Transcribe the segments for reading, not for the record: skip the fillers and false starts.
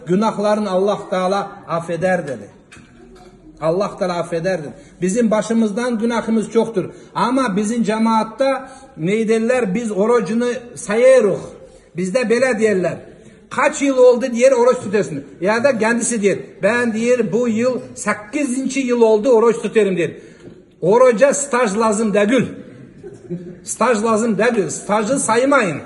Günahlarını Allah Teala affeder dedi. Allah Teala affeder dedi. Bizim başımızdan günahımız çoktur. Ama bizim cemaatta ne derler? Biz orucunu sayarız. Bizde böyle derler. Kaç yıl oldu diyer oruç tutuyorsun. Ya da kendisi diyor. Ben diyor bu yıl 8. yıl oldu oruç tutarım diyor. Oruca staj lazım değil. Staj lazım değil. Stajı saymayın.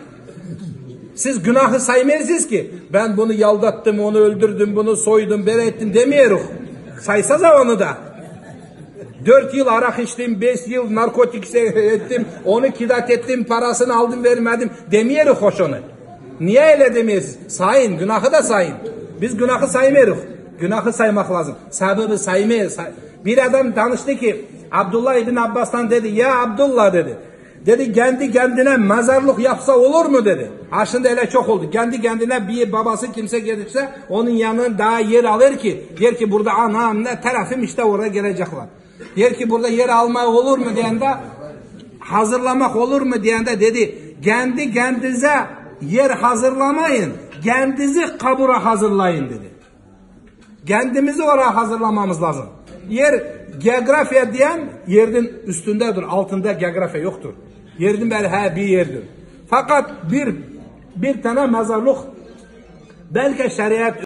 Siz günahı saymayasınız ki. Ben bunu yaldattım, onu öldürdüm, bunu soydum, böyle ettim demiyoruz. Saysa da onu da. 4 yıl arak içtim, 5 yıl narkotik ettim, onu kidat ettim, parasını aldım vermedim demiyoruz hoş onu. Niye öyle demiyorsunuz? Sayın, günahı da sayın. Biz günahı saymıyoruz. Günahı saymak lazım. Sebebi saymayız. Bir adam danıştı ki Abdullah İbn Abbas'tan dedi, ya Abdullah dedi. Dedi kendi kendine mezarlık yapsa olur mu dedi. Aslında öyle çok oldu. Kendi kendine bir babası kimse gelirse onun yanına daha yer alır ki. Der ki burada anam ne tarafım işte oraya gelecekler. Der ki burada yer almak olur mu diyende hazırlamak olur mu diyende dedi. Kendi kendinize yer hazırlamayın. Kendinizi kabura hazırlayın dedi. Kendimizi oraya hazırlamamız lazım. Yer geografiya diyen yerin üstündedir. Altında geografiya yoktur. Yerin belki bir yerdir. Fakat bir tane mezarlık belki şeriat